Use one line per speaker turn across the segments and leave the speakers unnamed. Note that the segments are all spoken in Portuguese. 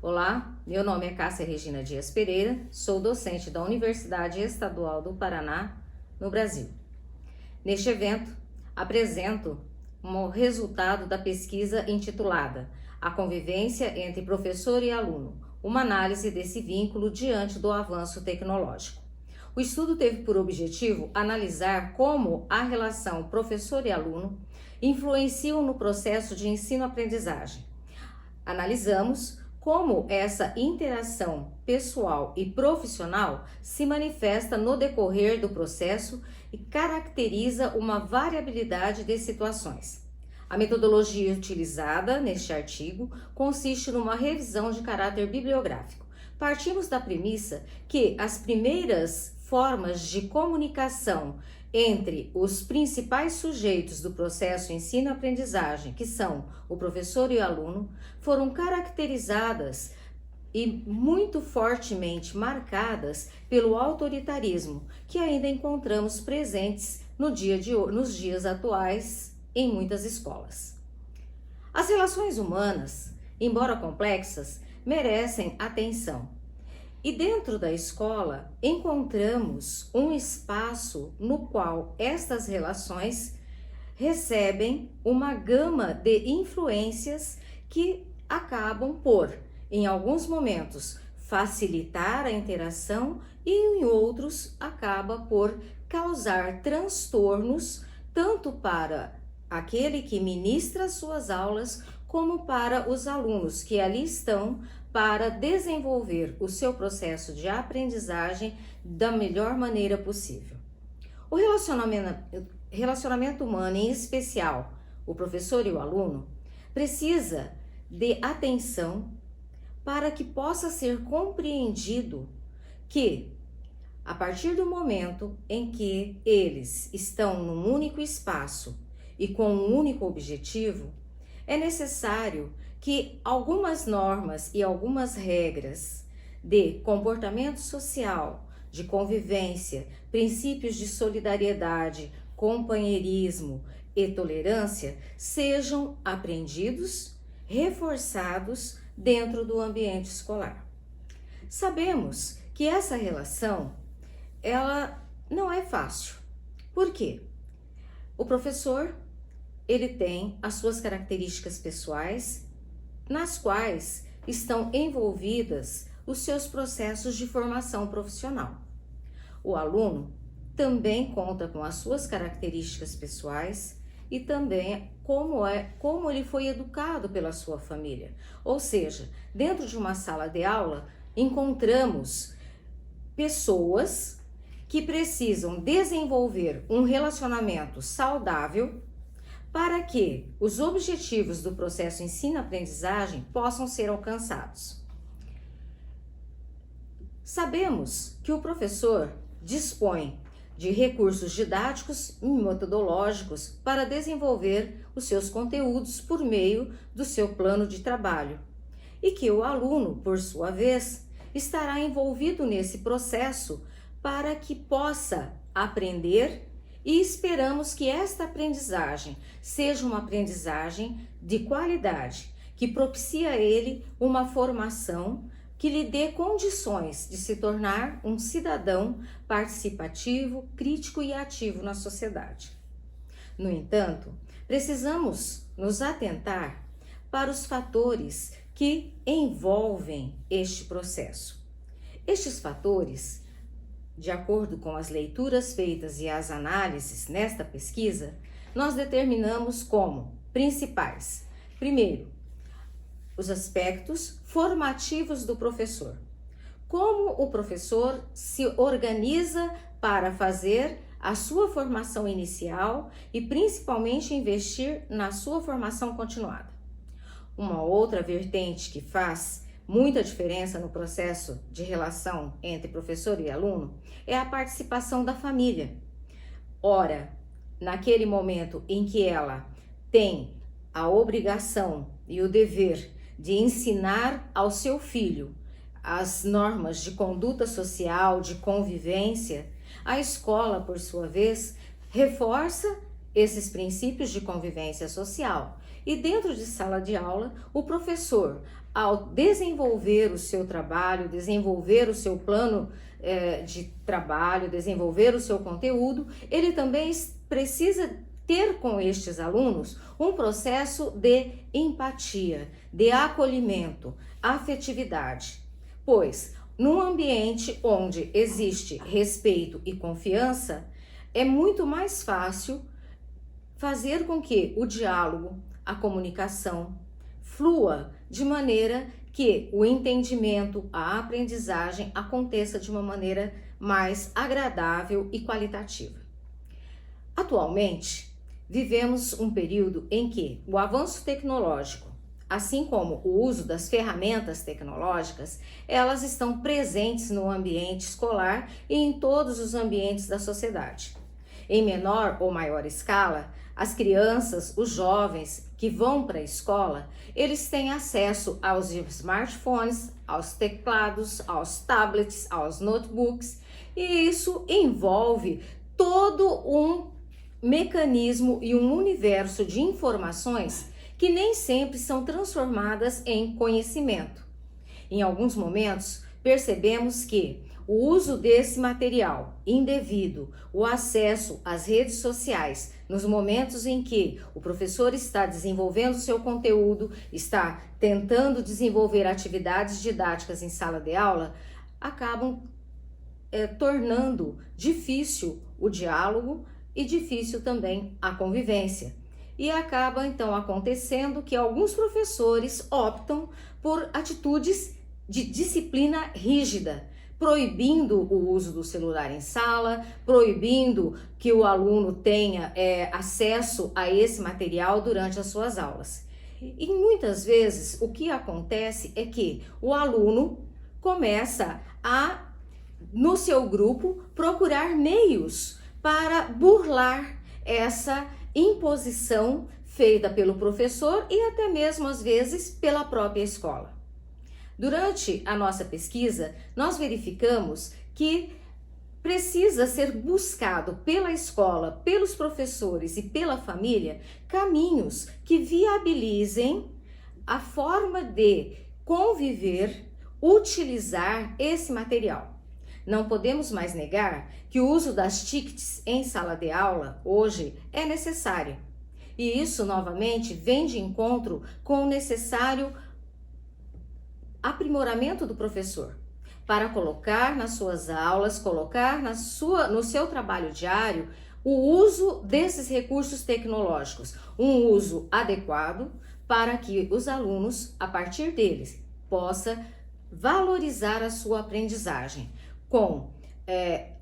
Olá, meu nome é Cássia Regina Dias Pereira, sou docente da Universidade Estadual do Paraná, no Brasil. Neste evento, apresento um resultado da pesquisa intitulada A Convivência entre Professor e Aluno, uma análise desse vínculo diante do avanço tecnológico. O estudo teve por objetivo analisar como a relação professor e aluno influenciam no processo de ensino-aprendizagem. Analisamos como essa interação pessoal e profissional se manifesta no decorrer do processo e caracteriza uma variabilidade de situações. A metodologia utilizada neste artigo consiste numa revisão de caráter bibliográfico. Partimos da premissa que as primeiras formas de comunicação entre os principais sujeitos do processo ensino-aprendizagem, que são o professor e o aluno, foram caracterizadas e muito fortemente marcadas pelo autoritarismo, que ainda encontramos presentes nos dias atuais em muitas escolas. As relações humanas, embora complexas, merecem atenção. E dentro da escola, encontramos um espaço no qual estas relações recebem uma gama de influências que acabam por, em alguns momentos, facilitar a interação e em outros acaba por causar transtornos tanto para aquele que ministra suas aulas como para os alunos que ali estão para desenvolver o seu processo de aprendizagem da melhor maneira possível. O relacionamento humano, em especial o professor e o aluno, precisa de atenção para que possa ser compreendido que, a partir do momento em que eles estão num único espaço e com um único objetivo, é necessário que algumas normas e algumas regras de comportamento social, de convivência, princípios de solidariedade, companheirismo e tolerância sejam aprendidos, reforçados dentro do ambiente escolar. Sabemos que essa relação, ela não é fácil. Por quê? O professor, ele tem as suas características pessoais, nas quais estão envolvidas os seus processos de formação profissional. O aluno também conta com as suas características pessoais e também como ele foi educado pela sua família. Ou seja, dentro de uma sala de aula, encontramos pessoas que precisam desenvolver um relacionamento saudável para que os objetivos do processo ensino-aprendizagem possam ser alcançados. Sabemos que o professor dispõe de recursos didáticos e metodológicos para desenvolver os seus conteúdos por meio do seu plano de trabalho e que o aluno, por sua vez, estará envolvido nesse processo para que possa aprender. E esperamos que esta aprendizagem seja uma aprendizagem de qualidade, que propicie a ele uma formação que lhe dê condições de se tornar um cidadão participativo, crítico e ativo na sociedade. No entanto, precisamos nos atentar para os fatores que envolvem este processo. Estes fatores, de acordo com as leituras feitas e as análises nesta pesquisa, nós determinamos como principais. Primeiro, os aspectos formativos do professor. Como o professor se organiza para fazer a sua formação inicial e principalmente investir na sua formação continuada. Uma outra vertente que faz muita diferença no processo de relação entre professor e aluno é a participação da família. Ora, naquele momento em que ela tem a obrigação e o dever de ensinar ao seu filho as normas de conduta social, de convivência, a escola, por sua vez, reforça esses princípios de convivência social E dentro de sala de aula, o professor, ao desenvolver o seu trabalho, desenvolver o seu plano de trabalho, desenvolver o seu conteúdo, ele também precisa ter com estes alunos um processo de empatia, de acolhimento, afetividade. Pois, num ambiente onde existe respeito e confiança, é muito mais fácil fazer com que o diálogo, a comunicação flua de maneira que o entendimento, a aprendizagem aconteça de uma maneira mais agradável e qualitativa. Atualmente, vivemos um período em que o avanço tecnológico, assim como o uso das ferramentas tecnológicas, elas estão presentes no ambiente escolar e em todos os ambientes da sociedade. Em menor ou maior escala, as crianças, os jovens que vão para a escola, eles têm acesso aos smartphones, aos teclados, aos tablets, aos notebooks, e isso envolve todo um mecanismo e um universo de informações que nem sempre são transformadas em conhecimento. Em alguns momentos, percebemos que o uso desse material indevido, o acesso às redes sociais, nos momentos em que o professor está desenvolvendo seu conteúdo, está tentando desenvolver atividades didáticas em sala de aula, acabam tornando difícil o diálogo e difícil também a convivência. E acaba então acontecendo que alguns professores optam por atitudes de disciplina rígida, proibindo o uso do celular em sala, proibindo que o aluno tenha acesso a esse material durante as suas aulas. E muitas vezes o que acontece é que o aluno começa a, no seu grupo, procurar meios para burlar essa imposição feita pelo professor e até mesmo às vezes pela própria escola. Durante a nossa pesquisa, nós verificamos que precisa ser buscado pela escola, pelos professores e pela família caminhos que viabilizem a forma de conviver, utilizar esse material. Não podemos mais negar que o uso das TICs em sala de aula hoje é necessário. E isso, novamente, vem de encontro com o necessário aprimoramento do professor para colocar nas suas aulas, colocar no seu trabalho diário o uso desses recursos tecnológicos, um uso adequado para que os alunos, a partir deles, possam valorizar a sua aprendizagem com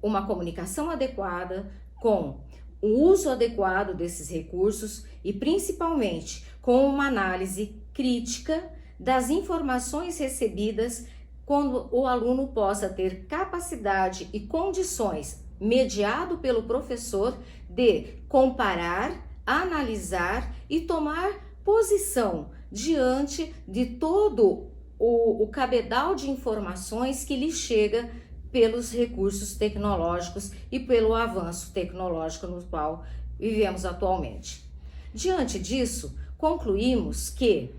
uma comunicação adequada, com o uso adequado desses recursos e principalmente com uma análise crítica das informações recebidas, quando o aluno possa ter capacidade e condições, mediado pelo professor, de comparar, analisar e tomar posição diante de todo o cabedal de informações que lhe chega pelos recursos tecnológicos e pelo avanço tecnológico no qual vivemos atualmente. Diante disso, concluímos que,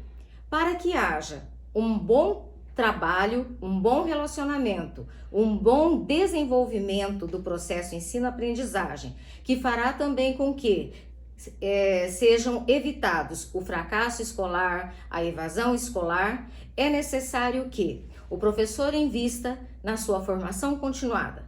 para que haja um bom trabalho, um bom relacionamento, um bom desenvolvimento do processo ensino-aprendizagem, que fará também com que sejam evitados o fracasso escolar, a evasão escolar, é necessário que o professor invista na sua formação continuada,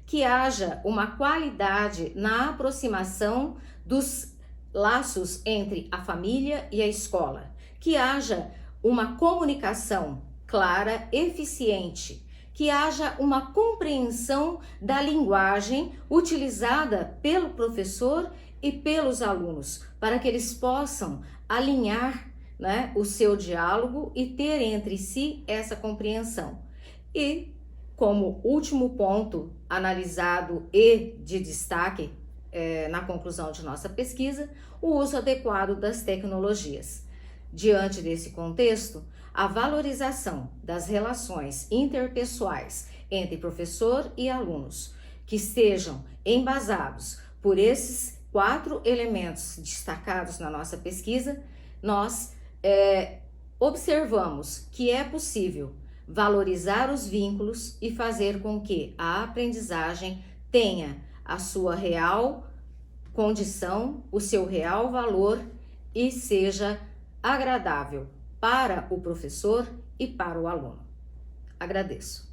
que haja uma qualidade na aproximação dos laços entre a família e a escola, que haja uma comunicação clara, eficiente, que haja uma compreensão da linguagem utilizada pelo professor e pelos alunos, para que eles possam alinhar, o seu diálogo e ter entre si essa compreensão. E, como último ponto analisado e de destaque na conclusão de nossa pesquisa, o uso adequado das tecnologias. Diante desse contexto, a valorização das relações interpessoais entre professor e alunos, que estejam embasados por esses 4 elementos destacados na nossa pesquisa, nós observamos que é possível valorizar os vínculos e fazer com que a aprendizagem tenha a sua real condição, o seu real valor e seja agradável para o professor e para o aluno. Agradeço.